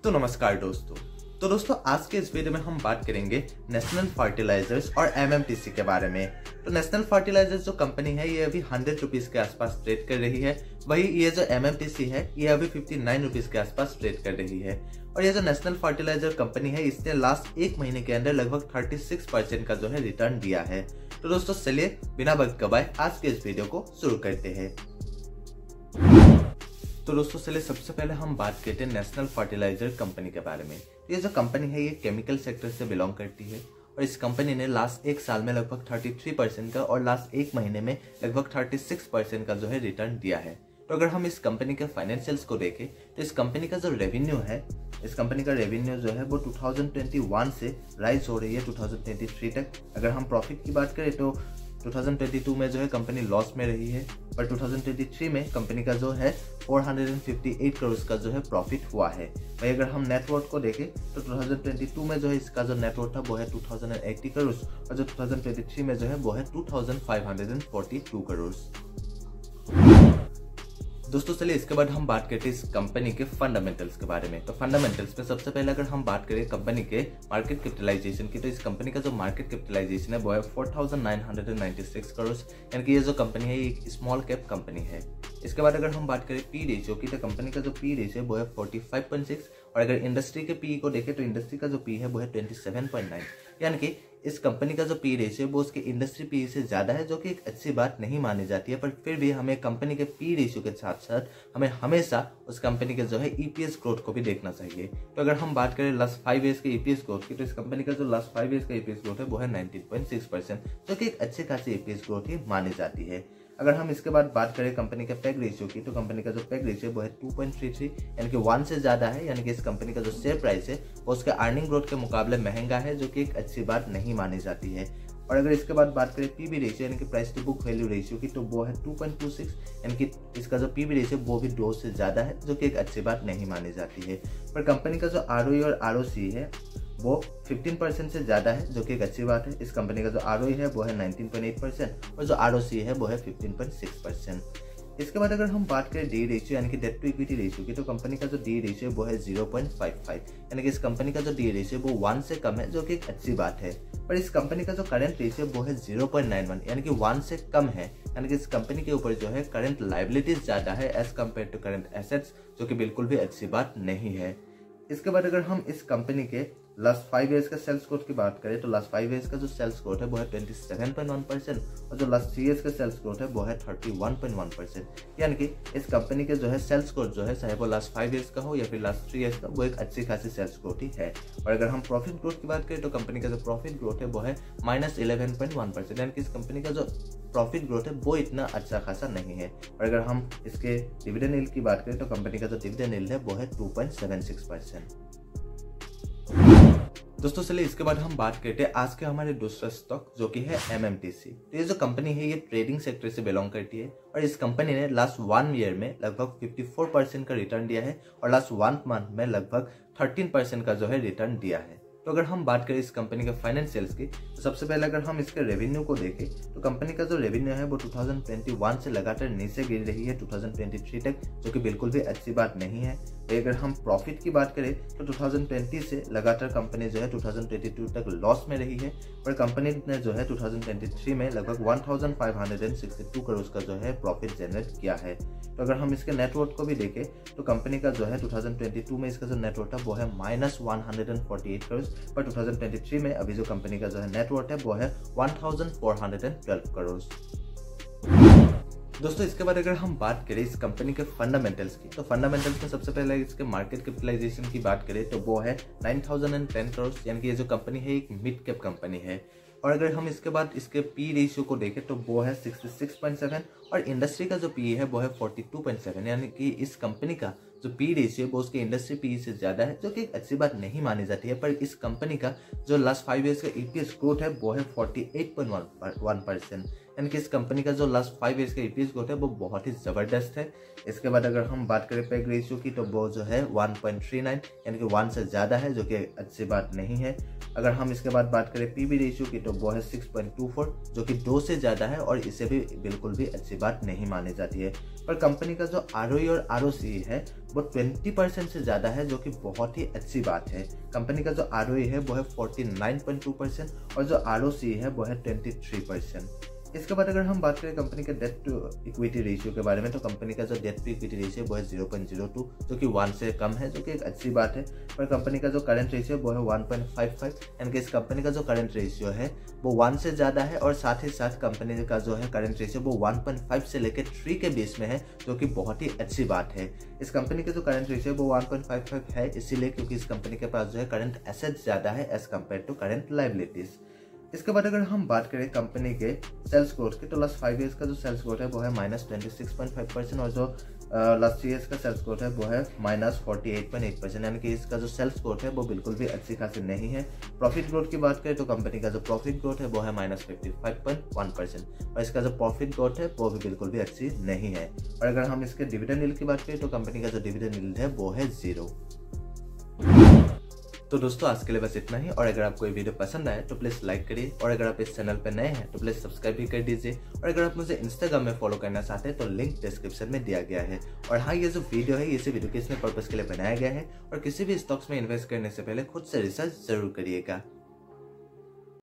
तो नमस्कार दोस्तों आज के इस वीडियो में हम बात करेंगे नेशनल फर्टिलाइजर्स और एमएमटीसी के बारे में। तो नेशनल फर्टिलाइजर्स जो कंपनी है ये अभी 100 रुपीज के आसपास ट्रेड कर रही है, वही ये जो एमएमटीसी है ये अभी 59 रुपीज के आसपास ट्रेड कर रही है। और ये जो नेशनल फर्टिलाइजर कंपनी है इसने लास्ट एक महीने के अंदर लगभग 36% का जो है रिटर्न दिया है। तो दोस्तों चलिए बिना वक्त गवाए आज के इस वीडियो को शुरू करते हैं। तो दोस्तों चलिए सबसे पहले हम बात करते हैं नेशनल फर्टिलाइजर कंपनी के बारे में। ये जो कंपनी है ये केमिकल सेक्टर से बिलोंग करती है और इस कंपनी ने लास्ट एक साल में लगभग 33% का और लास्ट एक महीने में लगभग 36% का जो है रिटर्न दिया है। तो अगर हम इस कंपनी के फाइनेंशियल्स को देखें तो इस कंपनी का जो रेवेन्यू है, इस कंपनी का रेवेन्यू जो है वो 2021 से राइज हो रही है 2023 तक। अगर हम प्रॉफिट की बात करें तो 2022 में जो है कंपनी लॉस में रही है, पर 2023 में कंपनी का जो है 458 करोड़ का जो है प्रॉफिट हुआ है। भाई अगर हम नेटवर्थ को देखें तो 2022 में जो है इसका जो नेटवर्थ था वो है 2080 करोड़ और जो 2023 में जो है वो है 2542 करोड़। दोस्तों चलिए इसके बाद हम बात करते हैं इस कंपनी के फंडामेंटल्स के बारे में। तो फंडामेंटल्स में सबसे पहले अगर हम बात करें कंपनी के मार्केट कैपिटलाइजेशन की, तो इस कंपनी का जो मार्केट कैपिटलाइजेशन है वो है 4996 करोड़, यानी कि ये जो कंपनी है ये एक स्मॉल कैप कंपनी है। इसके बाद अगर हम बात करें पी रेशियो की, तो कंपनी का जो पी रेशियो है वो है 45.6 और अगर इंडस्ट्री के पी को देखें तो इंडस्ट्री का जो पी है वो है 27.9, यानी कि इस कंपनी का जो पी रेशियो है वो उसके इंडस्ट्री पी से ज्यादा है, जो कि एक अच्छी बात नहीं मानी जाती है। पर फिर भी हमें कंपनी के पी रेशियो के साथ साथ हमें हमेशा उस कंपनी के जो है ईपीएस ग्रोथ को भी देखना चाहिए। तो अगर हम बात करें लास्ट 5 ईयर्स के ईपीएस ग्रोथ की, तो इस कंपनी का जो लास्ट 5 ईयर्स का ईपीएस ग्रोथ है वो है 19.6%, जो कि एक अच्छी खासी ईपीएस ग्रोथ ही मानी जाती है। अगर हम इसके बाद बात करें कंपनी के पैग रेशियो की, तो कंपनी का जो पैग रेशियो वो है 2.33, यानी कि 1 से ज्यादा है, यानी कि इस कंपनी का जो शेयर प्राइस है वो उसके अर्निंग ग्रोथ के मुकाबले महंगा है, जो कि एक अच्छी बात नहीं मानी जाती है। और अगर इसके बाद बात करें पीबी रेशियो यानी कि price to book value ratio की, तो वो है 2.26, यानी कि इसका जो पीबी रेशियो वो भी 2 से ज्यादा है, जो कि एक अच्छी बात नहीं मानी जाती है। पर कंपनी का जो आरओई और आरओसी है वो 15% से ज्यादा है, जो कि एक अच्छी बात है। इस कंपनी का जो आरओई है वो है 19.8% और जो आरओसी है वो है 15.6%। इसके बाद अगर हम बात करें डी रेशियो यानी कि डेट टू इक्विटी रेशियो की, तो कंपनी का जो डी रेशियो वो है 0.55, यानी कि इस कंपनी का जो डी रेशियो वो 1 से कम है, जो कि एक अच्छी बात है। पर इस कंपनी का जो करंट रेशियो वो है 0.91, यानी कि 1 से कम है, यानी कि इस कंपनी के ऊपर जो है करंट लायबिलिटीज ज्यादा है as compared to current assets, जो कि बिल्कुल भी अच्छी बात नहीं है। इसके बाद अगर हम इस कंपनी के लास्ट 5 ईयर्स का सेल्स ग्रोथ की बात करें, तो लास्ट 5 ईयर्स का जो सेल्स ग्रोथ है वो है 27.1% और जो लास्ट 3 ईयर्स का सेल्स ग्रोथ है वो है 31.1%, यानी कि इस कंपनी के जो है सेल्स ग्रोथ जो है चाहे वो लास्ट 5 ईयर्स का हो या फिर लास्ट 3 ईयर्स का, वो एक अच्छी खासी सेल्स ग्रोथ ही है। और अगर हम प्रॉफिट ग्रोथ की बात करें तो कंपनी का जो प्रॉफिट ग्रोथ है वो है -11.1%, यानी कि इस कंपनी का जो प्रॉफिट ग्रोथ है वो इतना अच्छा खासा नहीं है। और अगर हम इसके डिविडेंड यील्ड की बात करें तो कंपनी का जो डिविडेंड यील्ड है वो है 2.76%। दोस्तों चलिए इसके बाद हम बात करते हैं आज के हमारे दूसरा स्टॉक, जो कि है एमएमटीसी। तो ये जो कंपनी है ये ट्रेडिंग सेक्टर से बिलोंग करती है और इस कंपनी ने लास्ट 1 ईयर में लगभग 54% का रिटर्न दिया है और लास्ट 1 मंथ में लगभग 13% का जो है रिटर्न दिया है। तो अगर हम बात करें इस कंपनी के फाइनेंशियल्स की, तो सबसे पहले अगर हम इसके रेवेन्यू को देखें तो कंपनी का जो रेवेन्यू है वो 2021 से लगातार नीचे गिर रही है 2023 तक, जो कि बिल्कुल भी अच्छी बात नहीं है। तो अगर हम प्रॉफिट की बात करें तो 2020 से लगातार कंपनी जो है 2022 तक लॉस में रही है, पर कंपनी ने जो है 2023 में लगभग 1562 करोड़ का जो है प्रॉफिट जनरेट किया है। तो अगर हम इसके नेटवर्थ को भी देखें तो कंपनी का जो है 2022 में इसका जो नेटवर्थ है वो है -148 करोड़, पर 2023 में अभी जो कंपनी का जो है नेटवर्थ है वो है 1412 करोड़। दोस्तों इसके बाद अगर हम बात करें इस कंपनी के फंडामेंटल्स की, तो फंडामेंटल्स में सबसे पहले इसके मार्केट कैपिटलाइजेशन की बात करें तो वो है 9010 करोड़, यानी कि ये जो कंपनी है एक मिड कैप कंपनी है। और अगर हम इसके बाद इसके पी रेशियो को देखें तो वो है 66.7 और इंडस्ट्री का जो पी है वो है 42.7, यानी कि इस कंपनी का जो पी रेशियो है वो उसके इंडस्ट्री पी से ज्यादा है, जो कि एक अच्छी बात नहीं मानी जाती है। पर इस कंपनी का जो लास्ट 5 ईयर्स का ईपीएस ग्रोथ है वो है 48.1%, यानी कि इस कंपनी का जो लास्ट 5 ईयर्स का EPS ग्रोथ है वो बहुत ही ज़बरदस्त है। इसके बाद अगर हम बात करें PEG रेशियो की तो वो जो है 1.39 यानी कि 1 से ज़्यादा है, जो कि अच्छी बात नहीं है। अगर हम इसके बाद बात करें PB रेशियो की तो वो है 6.24 जो कि 2 से ज़्यादा है और इसे भी बिल्कुल भी अच्छी बात नहीं मानी जाती है। पर कंपनी का जो ROE और ROCE है वो 20% से ज़्यादा है, जो कि बहुत ही अच्छी बात है। कंपनी का जो ROE है वो है 49.2% और जो ROCE है वो है 23%। इसके बाद अगर हम बात करें कंपनी के डेट टू इक्विटी रेशियो के बारे में तो कंपनी का जो डेट टू इक्विटी रेशियो वो है 0.02 जो कि 1 से कम है, जो कि एक अच्छी बात है। पर कंपनी का जो करंट रेशियो वो है 1.55 यानी कि इस कंपनी का जो करंट रेशियो है वो 1 से ज़्यादा है और साथ ही साथ कंपनी का जो है करंट रेशियो वो 1.5 से लेकर 3 के बीच में है, जो कि बहुत ही अच्छी बात है। इस कंपनी का जो करंट रेशियो वो 1.55 है इसीलिए क्योंकि इस कंपनी के पास जो है करंट एसेट्स ज़्यादा है as compared to current liabilities. इसके बाद अगर हम बात करें कंपनी के सेल्स ग्रोथ की तो लास्ट 5 ईयर्स का जो सेल्स ग्रोथ है वो है -26.5% और जो लास्ट 3 ईयर्स का सेल्स ग्रोथ है वो है -48.8%, यानी कि इसका जो सेल्स ग्रोथ है वो बिल्कुल भी अच्छी खासी नहीं है। प्रॉफिट ग्रोथ की बात करें तो कंपनी का जो प्रॉफिट ग्रोथ है वो है -55.1% और इसका जो प्रॉफिट ग्रोथ है वो भी बिल्कुल भी अच्छी नहीं है। और अगर हम इसके डिविडेंड यील्ड की बात करें तो कंपनी का जो डिविडेंड यील्ड है वो है 0। तो दोस्तों आज के लिए बस इतना ही, और अगर आपको ये वीडियो पसंद आए तो प्लीज़ लाइक करिए, और अगर आप इस चैनल पर नए हैं तो प्लीज़ सब्सक्राइब भी कर दीजिए, और अगर आप मुझे इंस्टाग्राम में फॉलो करना चाहते हैं तो लिंक डिस्क्रिप्शन में दिया गया है। और हाँ, ये जो वीडियो है इसे एजुकेशनल पर्पज़ के लिए बनाया गया है और किसी भी स्टॉक्स में इन्वेस्ट करने से पहले खुद से रिसर्च जरूर करिएगा।